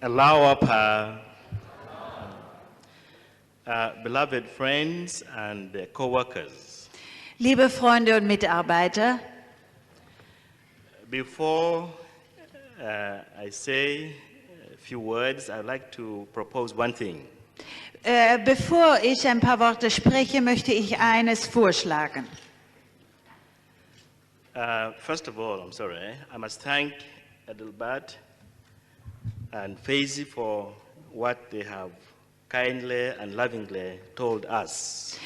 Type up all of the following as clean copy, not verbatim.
allow up beloved friends and co-workers. Liebe Freunde und Mitarbeiter, Before I say a few words, I'd like to propose one thing. bevor ich ein paar Worte spreche, möchte ich eines vorschlagen. First of all, I must thank Adelbert and Faisy for what they have kindly and lovingly told us.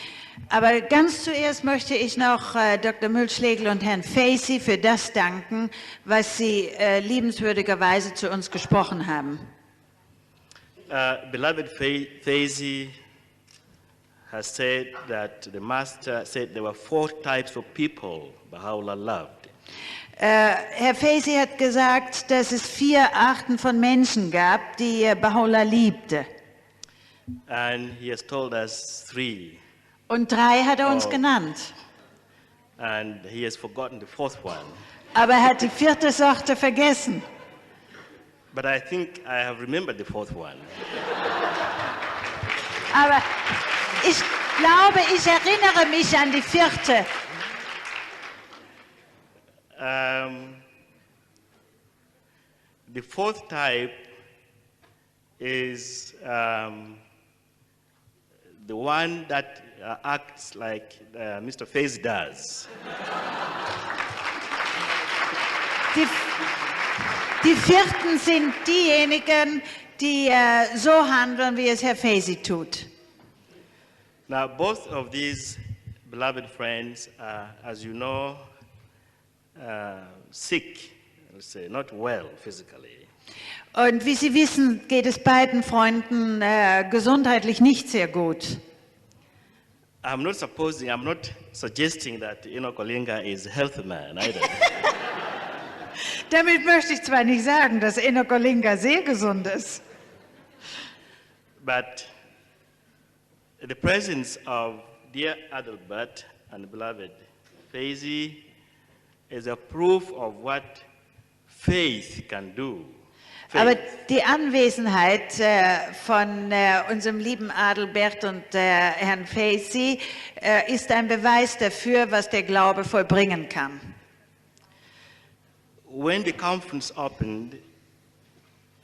Aber ganz zuerst möchte ich noch Dr. Mühlschlegel und Herrn Faisy für das danken, was sie liebenswürdigerweise zu uns gesprochen haben. Beloved Faisy has said that the Master said there were 4 types of people Baha'u'llah loved. Herr Faisy hat gesagt, dass es 4 Arten von Menschen gab, die Baha'u'llah liebte. And he has told us 3. Und 3 hat er uns genannt. And he has forgotten the 4th one. Aber er hat die 4. Sorte vergessen. But I think I have remembered the 4th one. Aber ich glaube, ich erinnere mich an die 4. The 4th type is the one that acts like Mr. Faisy does. Die 4. sind diejenigen, die so handeln, wie es Herr Faisy tut. Now, both of these beloved friends are, as you know, sick, let's say, not well physically. Und wie Sie wissen, geht es beiden Freunden gesundheitlich nicht sehr gut. I'm not suggesting that Enoch Olinga is a healthy man either. Damit möchte ich zwar nicht sagen, dass Enoch Olinga sehr gesund ist, but the presence of dear Adelbert and beloved Faisy is a proof of what faith can do. aber die Anwesenheit von unserem lieben Adelbert und Herrn Faisy ist ein Beweis dafür, was der Glaube vollbringen kann. When the conference opened,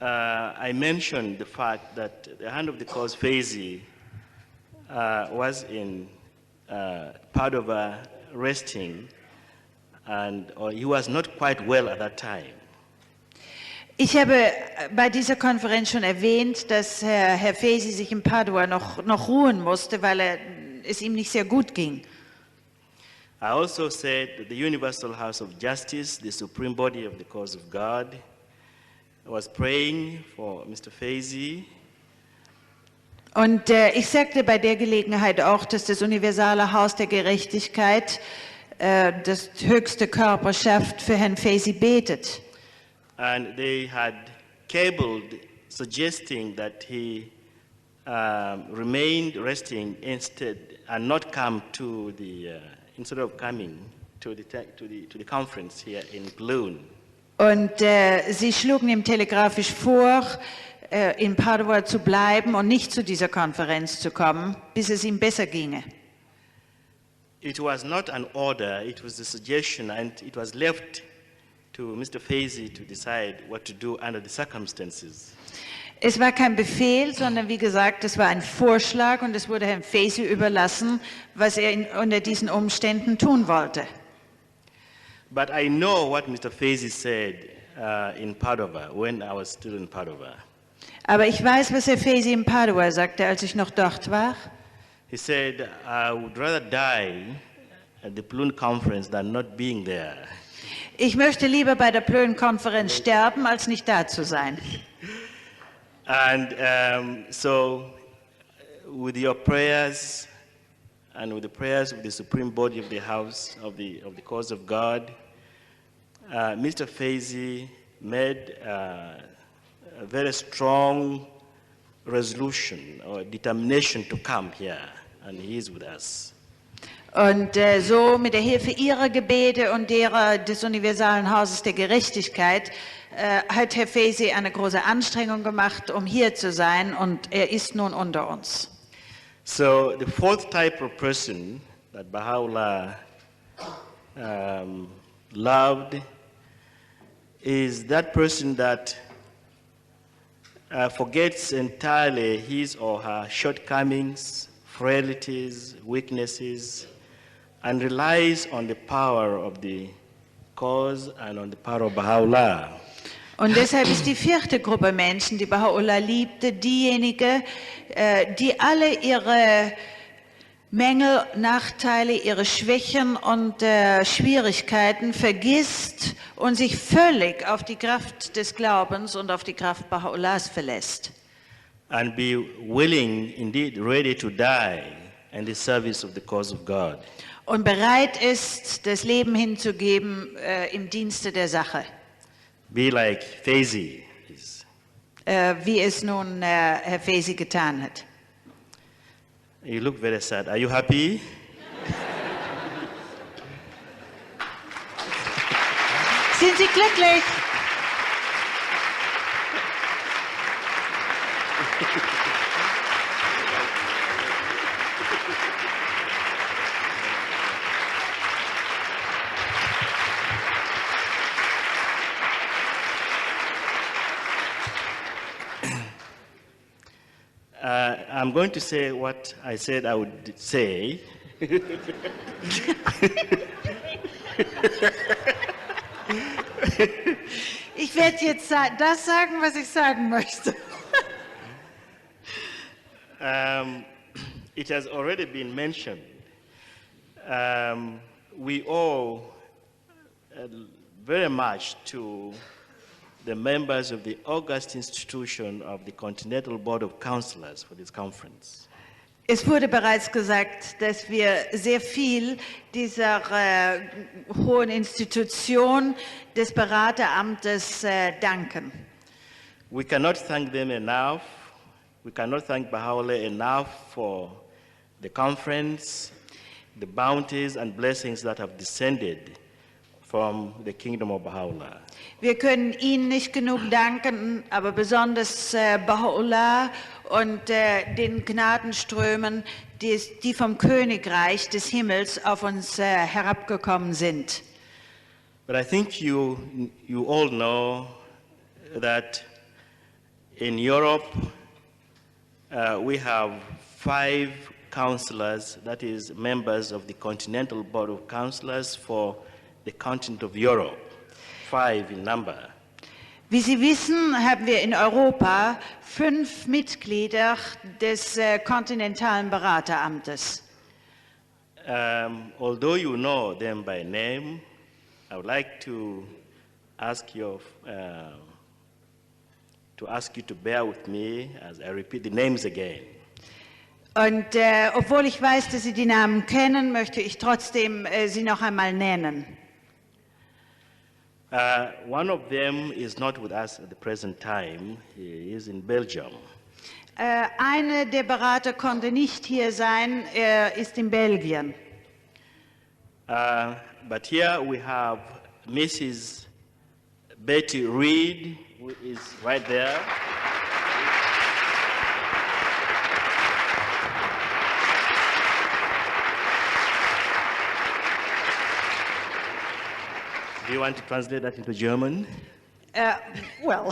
I mentioned the fact that the hand of the cause Faisy was in Padova resting, and he was not quite well at that time. Ich habe bei dieser Konferenz schon erwähnt, dass Herr Faisy sich in Padua noch ruhen musste, weil es ihm nicht sehr gut ging. I also said that the Universal House of Justice, the supreme body of the cause of God, was praying for Mr. Faisy. Und ich sagte bei der Gelegenheit auch, dass das Universale Haus der Gerechtigkeit, das höchste Körperschaft, für Herrn Faisy betet. And they had cabled suggesting that he remained resting instead and not come to the instead of coming to the conference here in Cologne. Und sie schlugen ihm telegrafisch vor, in Padua zu bleiben und nicht zu dieser Konferenz zu kommen, bis es ihm besser ginge. It was not an order, it was a suggestion, and it was left to Mr. Faisy to decide what to do under the circumstances. Es war kein Befehl, sondern wie gesagt, es war ein Vorschlag und es wurde Herrn Faisy überlassen, was er unter diesen Umständen tun wollte. But I know what Mr. Faisy said in Padova, when I was still in Padova. Aber ich weiß, was Herr Faisy in Padua sagte, als ich noch dort war. He said, I would rather die at the Plune conference than not being there. Ich möchte lieber bei der Plön-Konferenz sterben, als nicht da zu sein. And so, with your prayers and with the prayers of the supreme body of the house of the cause of God, Mr. Faisy made a very strong resolution or determination to come here, and he is with us. Und so mit der Hilfe ihrer Gebete und derer des Universalen Hauses der Gerechtigkeit hat Herr Fesi eine große Anstrengung gemacht, um hier zu sein, und er ist nun unter uns. So the fourth type of person that Baha'u'llah loved is that person that forgets entirely his or her shortcomings, frailties, weaknesses, and relies on the power of the cause and on the power of Baha'u'llah. Und deshalb ist die vierte Gruppe Menschen, die Baha'u'llah liebte, diejenige, die alle ihre Mängel, Nachteile, ihre Schwächen und Schwierigkeiten vergisst und sich völlig auf die Kraft des Glaubens und auf die Kraft Baha'u'llahs verlässt. And be willing, indeed ready to die in the service of the cause of God. Und bereit ist, das Leben hinzugeben im Dienste der Sache. Be like Fezi is. Wie es nun Herr Fesi getan hat. You look very sad. Are you happy? Sind Sie glücklich? I'm going to say what I said I would say. Ich werde jetzt das sagen, was ich sagen möchte. It has already been mentioned. We owe very much to the members of the august institution of the Continental Board of Counselors for this conference. Es wurde bereits gesagt, dass wir sehr viel dieser hohen Institution des Berateramtes danken. We cannot thank them enough. We cannot thank Baha'u'llah enough for the conference, the bounties and blessings that have descended from the kingdom of Baha'u'llah. Wir können Ihnen nicht genug danken, aber besonders Baha'u'llah und den Gnadenströmen, die vom Königreich des Himmels auf uns herabgekommen sind. But I think you all know that in Europe we have 5 counselors, that is members of the Continental Board of Counselors for the continent of Europe, 5 in number. Wie Sie wissen, haben wir in Europa 5 Mitglieder des kontinentalen Berateramtes. Although you know them by name, I would like to ask you to bear with me as I repeat the names again. Und obwohl ich weiß, dass Sie die Namen kennen, möchte ich trotzdem sie noch einmal nennen. One of them is not with us at the present time. He is in Belgium. Eine der Berater konnte nicht hier sein, er ist in Belgien. But here we have Mrs. Betty Reed, who is right there. Do you want to translate that into German? Well,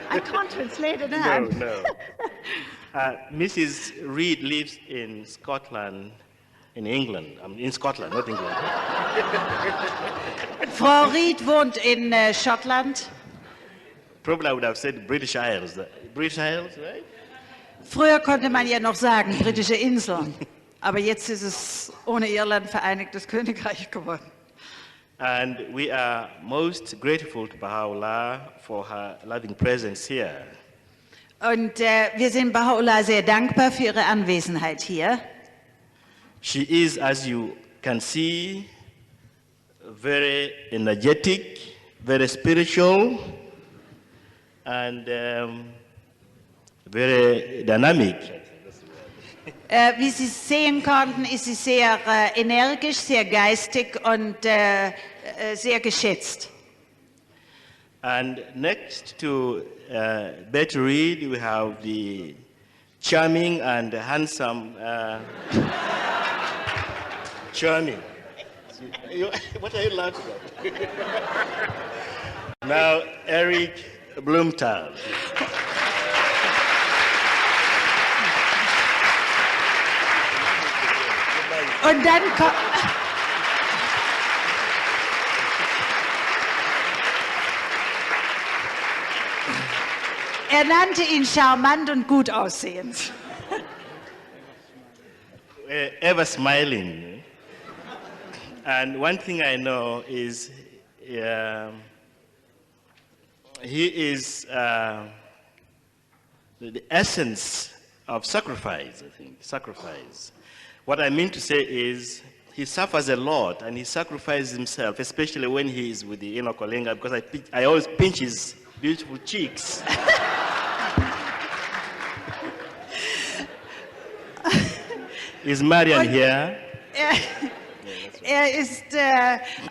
I can't translate it now. No. Mrs. Reed lives in Scotland, in England. I mean, in Scotland, not England. Frau Reed wohnt in Schottland. Probably I would have said British Isles. British Isles, right? Früher konnte man ja noch sagen, britische Inseln. Aber jetzt ist es ohne Irland Vereinigtes Königreich geworden. And we are most grateful to Baha'u'llah for her loving presence here. Und wir sind Baha'u'llah sehr dankbar für ihre Anwesenheit hier. She is, as you can see, very energetic, very spiritual, and very dynamic. Wie Sie sehen konnten, ist sie sehr energisch, sehr geistig und sehr geschätzt. And next to Betty Reed, we have the charming and handsome charming. What are you laughing at? Now, Eric Blumenthal. Und dann kommt... Er nannte ihn charmant und gut aussehend. Ever smiling. And one thing I know is he is the essence of sacrifice, I think, sacrifice. What I mean to say is he suffers a lot and he sacrifices himself, especially when he is with the Enoch Olinga, because I always pinch his beautiful cheeks. Is Marian here? Ist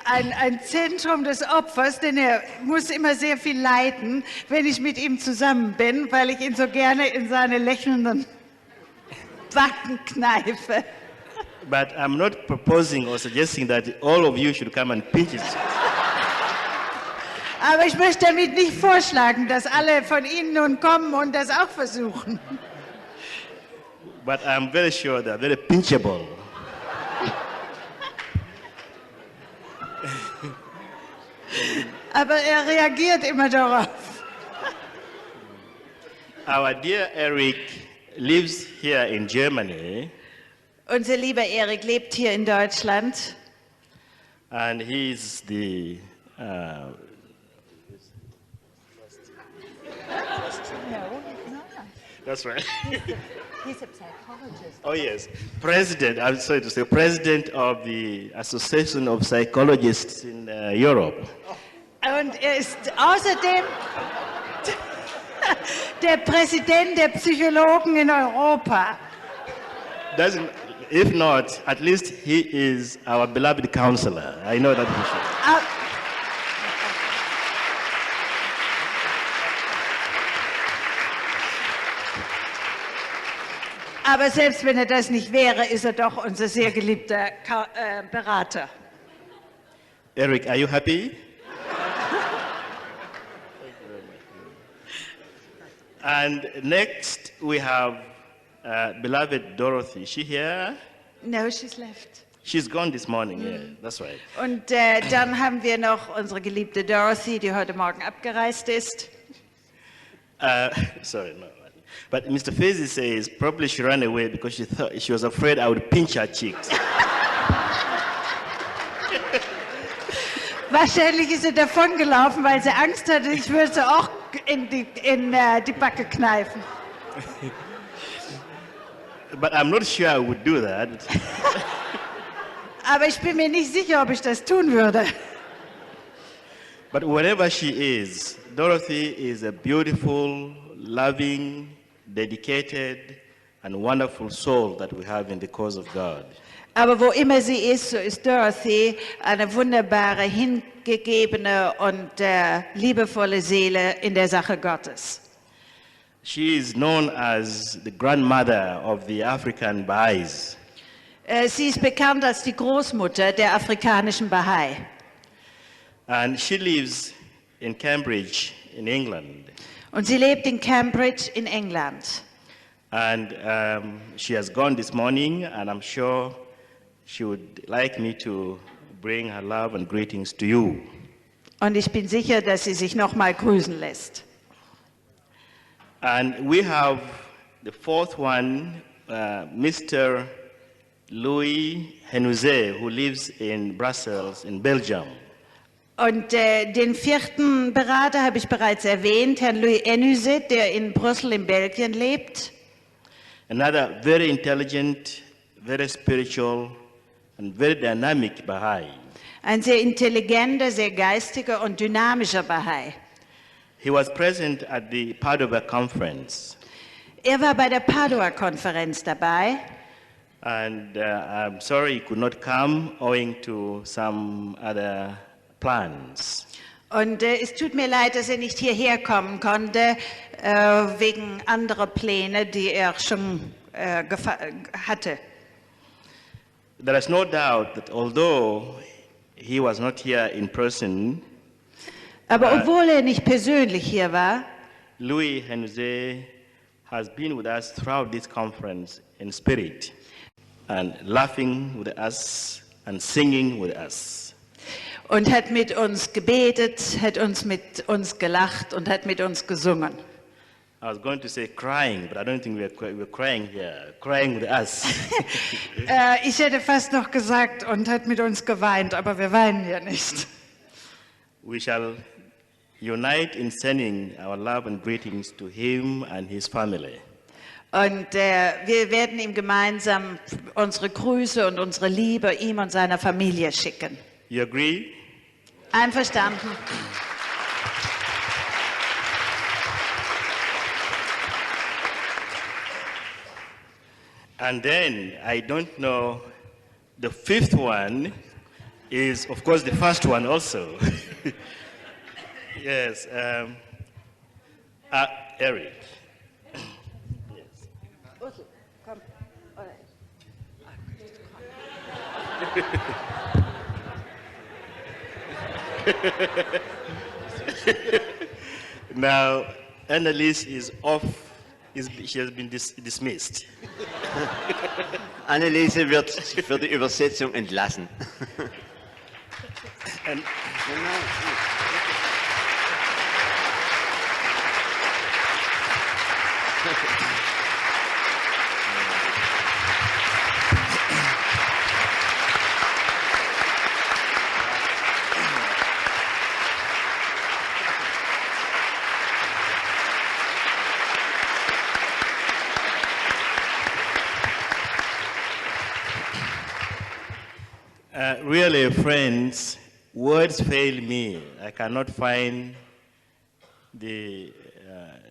ein Zentrum des Opfers, denn er muss immer sehr viel leiden, wenn ich mit ihm zusammen bin, weil ich ihn so gerne in seine lächelnden Backen kneife. But I'm not proposing or suggesting that all of you should come and pinch his cheeks. Aber ich möchte damit nicht vorschlagen, dass alle von Ihnen nun kommen und das auch versuchen. But I'm very sure they're very pinchable. Aber er reagiert immer darauf. Our dear Eric lives here in Germany. Unser lieber Erik lebt hier in Deutschland. And he's the that's right. He's a psychologist. Oh yes, president. I'm sorry to say, president of the Association of Psychologists in Europe. Und er ist außerdem der Präsident der Psychologen in Europa. If not, at least he is our beloved counselor. I know that for sure. Aber selbst wenn er das nicht wäre, ist er doch unser sehr geliebter Berater. Eric, are you happy? And next we have beloved Dorothy. Is she here? No, she's left. She's gone this morning, yeah, that's right. Und dann haben wir noch unsere geliebte Dorothy, die heute Morgen abgereist ist. Sorry, no. But Mr. Fezi says probably she ran away because she was afraid I would pinch her cheeks. Wahrscheinlich ist sie davongelaufen, weil sie Angst hatte, ich würde sie auch in die Backe kneifen. But I'm not sure I would do that. Aber ich bin mir nicht sicher, ob ich das tun würde. But wherever she is, Dorothy is a beautiful, loving, dedicated, and wonderful soul that we have in the cause of God. Aber wo immer sie ist, so ist Dorothy eine wunderbare, hingegebene und liebevolle Seele in der Sache Gottes. She is known as the grandmother of the African Baha'is. Sie ist bekannt als die Großmutter der afrikanischen Baha'i. And she lives in Cambridge, in England. Und sie lebt in Cambridge in England. And she has gone this morning, and I'm sure she would like me to bring her love and greetings to you. Und ich bin sicher, dass sie sich noch mal grüßen lässt. And we have the fourth one, Mr. Louis Henuzé, who lives in Brussels, in Belgium. Und den vierten Berater habe ich bereits erwähnt, Herrn Louis Henuzet, der in Brüssel in Belgien lebt. Another very intelligent, very spiritual, and very dynamic Baha'i. Ein sehr intelligenter, sehr geistiger und dynamischer Baha'i. He was present at the Padova conference. Er war bei der Padua-Konferenz dabei. And I'm sorry he could not come owing to some other plans. Und es tut mir leid, dass er nicht hierher kommen konnte, wegen anderer Pläne, die er schon hatte. There is no doubt that although he was not here in person, Aber obwohl er nicht persönlich hier war, Louis Henze has been with us throughout this conference in spirit and laughing with us and singing with us. und hat mit uns gebetet, hat mit uns gelacht und hat mit uns gesungen. I was going to say crying, but I don't think we're crying here, crying with us. Ich hätte fast noch gesagt, und hat mit uns geweint, aber wir weinen ja nicht. We shall unite in sending our love and greetings to him and his family. Und wir werden ihm gemeinsam unsere Grüße und unsere Liebe ihm und seiner Familie schicken. You agree? Einverstanden? And then, I don't know, the fifth one is, of course, the first one also. Yes, Eric. Yes. Now, Annalise is off. She has been dismissed. Anneliese wird für die Übersetzung entlassen. And really, friends, words fail me. I cannot find the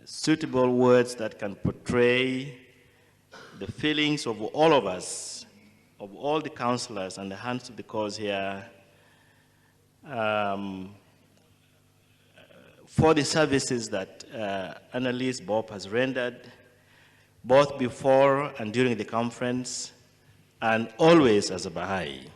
suitable words that can portray the feelings of all of us, of all the counselors and the hands of the cause here, for the services that Annalise Bob has rendered, both before and during the conference, and always as a Baha'i.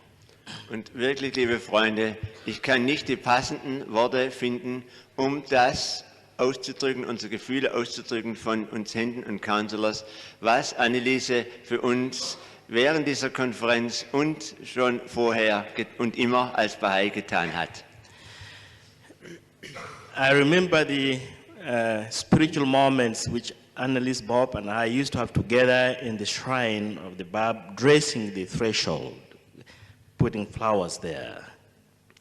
Und wirklich, liebe Freunde, ich kann nicht die passenden Worte finden, um das auszudrücken, unsere Gefühle auszudrücken von uns Händen und Counselors, was Anneliese für uns während dieser Konferenz und schon vorher und immer als Baha'i getan hat. I remember the spiritual moments which Annalise Bob and I used to have together in the shrine of the Bab, dressing the threshold, putting flowers there.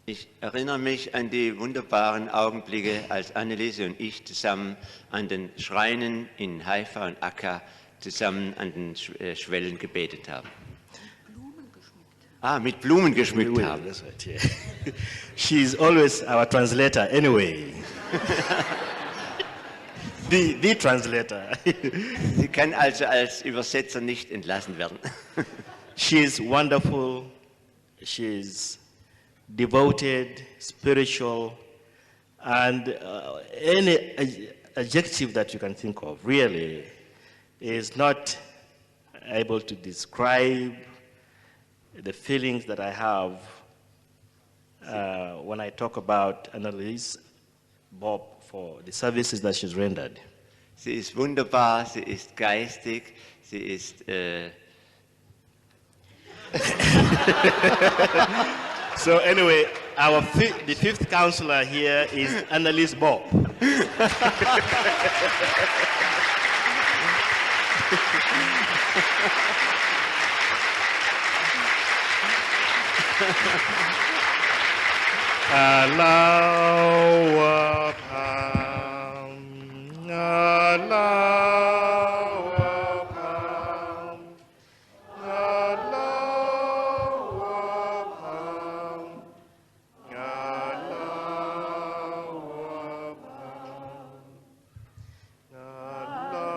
Ich erinnere mich an die wunderbaren Augenblicke, als Anneliese und ich zusammen an den Schreinen in Haifa und Akka zusammen an den Schwellen gebetet haben. Mit Blumen geschmückt haben. That's right, yeah. She's always our translator anyway. the translator. Sie kann also als Übersetzer nicht entlassen werden. She's wonderful. She's devoted, spiritual, and any adjective that you can think of really is not able to describe the feelings that I have when I talk about Annalise Bob for the services that she's rendered. Sie ist wunderbar, sie ist geistig, sie ist... So anyway, the fifth counselor here is Annalise Bob. Allahu Akbar, Allahu Akbar, Allahu Akbar, Allahu Akbar, Allahu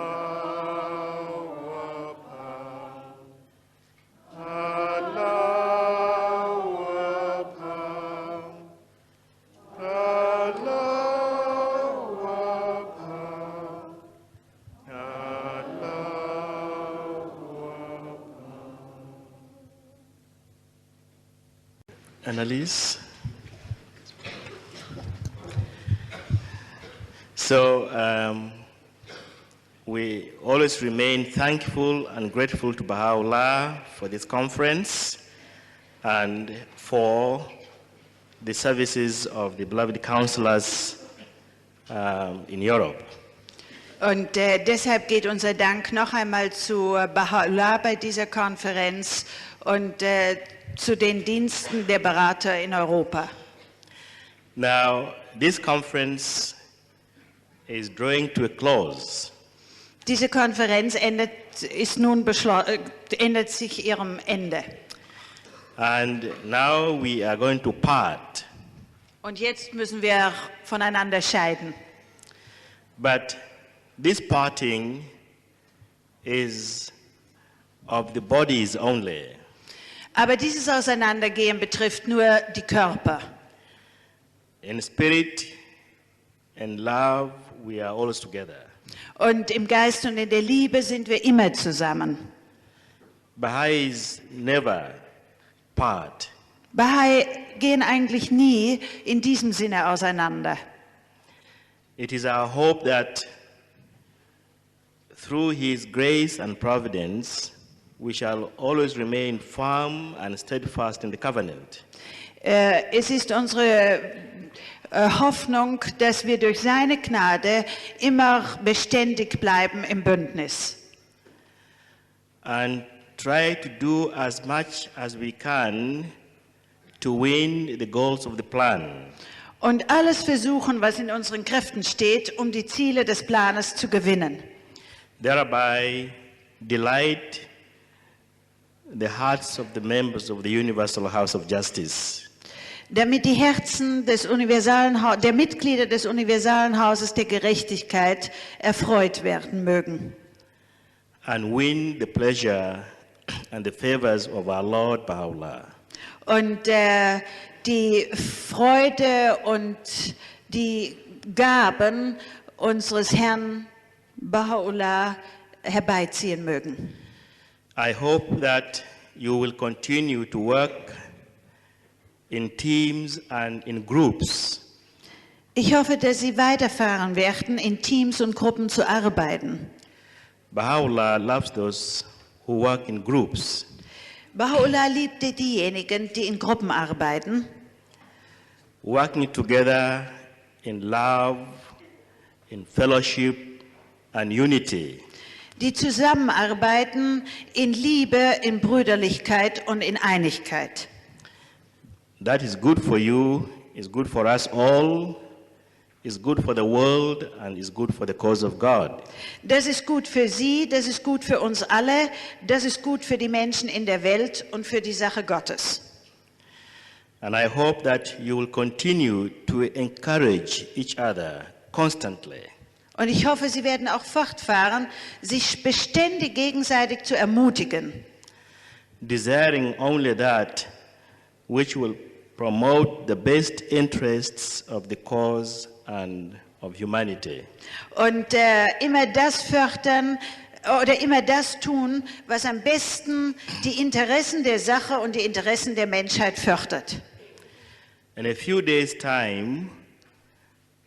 Akbar, Annalise. So we always remain thankful and grateful to Baha'u'llah for this conference and for the services of the beloved counselors in Europe. Und deshalb geht unser Dank noch einmal zu Baha'u'llah bei dieser Konferenz und zu den Diensten der Berater in Europa. Now, this conference is drawing to a close. Diese Konferenz endet sich ihrem Ende. And now we are going to part. Und jetzt müssen wir voneinander scheiden. But this parting is of the bodies only. Aber dieses Auseinandergehen betrifft nur die Körper. In spirit and love, we are always together. Und im Geist und in der Liebe sind wir immer zusammen. Baha'is never part. Baha'i gehen eigentlich nie in diesem Sinne auseinander. It is our hope that through His grace and providence, we shall always remain firm and steadfast in the covenant. Es ist unsere Hoffnung, dass wir durch seine Gnade immer beständig bleiben im Bündnis. And try to do as much as we can to win the goals of the plan. Und alles versuchen, was in unseren Kräften steht, um die Ziele des Planes zu gewinnen. Thereby delight the hearts of the members of the Universal House of Justice. Damit die Herzen der Mitglieder des Universalen Hauses der Gerechtigkeit erfreut werden mögen. And win the pleasure and the favors of our Lord Baha'u'llah. Und die Freude und die Gaben unseres Herrn Baha'u'llah herbeiziehen mögen. I hope that you will continue to work in teams and in groups. Ich hoffe, dass Sie weiterfahren werden, in Teams und Gruppen zu arbeiten. Baha'u'llah loves those who work in groups. Baha'u'llah liebte diejenigen, die in Gruppen arbeiten, Working together in love, in fellowship and unity. die zusammenarbeiten in Liebe, in Brüderlichkeit und in Einigkeit. That is good for you, is good for us all, is good for the world, and is good for the cause of God. Das ist gut für Sie, das ist gut für uns alle, das ist gut für die Menschen in der Welt und für die Sache Gottes. And I hope that you will continue to encourage each other constantly. Und ich hoffe, Sie werden auch fortfahren, sich beständig gegenseitig zu ermutigen. Desiring only that which will promote the best interests of the cause and of humanity. Und immer das fördern oder immer das tun, was am besten die Interessen der Sache und die Interessen der Menschheit fördert. In a few days' time,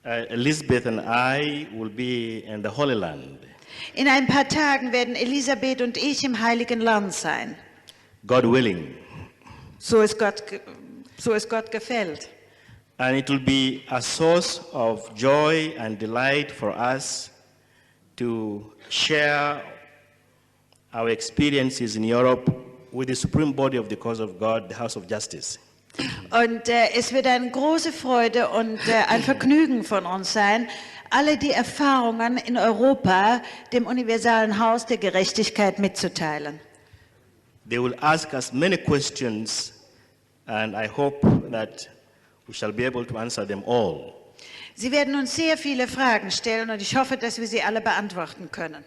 Elizabeth and I will be in the Holy Land. In ein paar Tagen werden Elisabeth und ich im Heiligen Land sein. God willing. So es Gott gefällt. And it will be a source of joy and delight for us to share our experiences in Europe with the supreme body of the cause of God, the House of Justice. Und es wird eine große Freude und ein Vergnügen von uns sein, alle die Erfahrungen in Europa dem Universalen Haus der Gerechtigkeit mitzuteilen. They will ask us many questions, and I hope that we shall be able to answer them all. Sie werden uns sehr viele Fragen stellen und ich hoffe, dass wir sie alle beantworten können.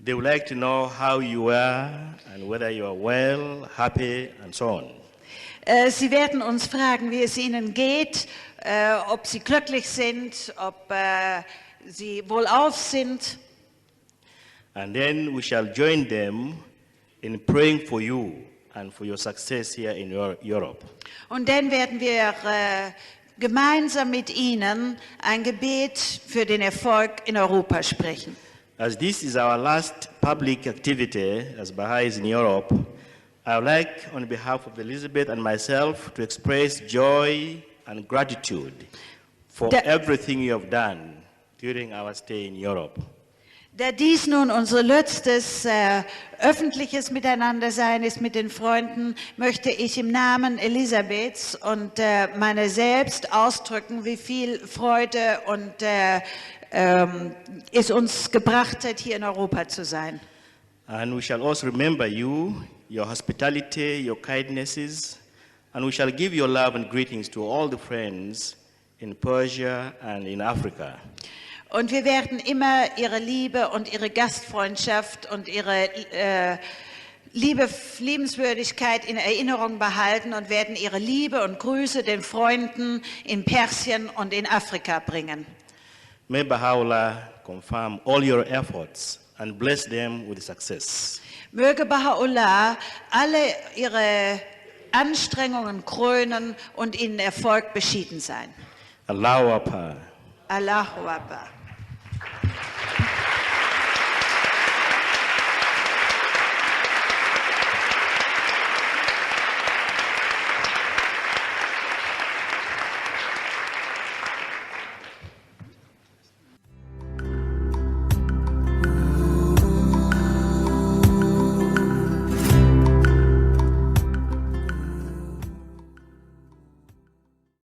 They would like to know how you are and whether you are well, happy, and so on. Sie werden uns fragen, wie es Ihnen geht, ob Sie glücklich sind, ob Sie wohlauf sind. And then we shall join them in praying for you and for your success here in Europe. Und dann werden wir gemeinsam mit Ihnen ein Gebet für den Erfolg in Europa sprechen. As this is our last public activity as Baha'is in Europe, I would like, on behalf of Elizabeth and myself, to express joy and gratitude for everything you have done during our stay in Europe. Da dies nun unser letztes öffentliches Miteinandersein ist mit den Freunden, möchte ich im Namen Elisabeths und meiner selbst ausdrücken, wie viel Freude und es uns gebracht hat, hier in Europa zu sein. And we shall also remember you, your hospitality, your kindnesses, and we shall give your love and greetings to all the friends in Persia and in Africa. Und wir werden immer ihre Liebe und ihre Gastfreundschaft und ihre Liebenswürdigkeit in Erinnerung behalten und werden ihre Liebe und Grüße den Freunden in Persien und in Afrika bringen. May Baha'u'llah confirm all your efforts and bless them with success. Möge Baha'u'llah alle ihre Anstrengungen krönen und ihnen Erfolg beschieden sein. Allahu Akbar. Allahu Akbar.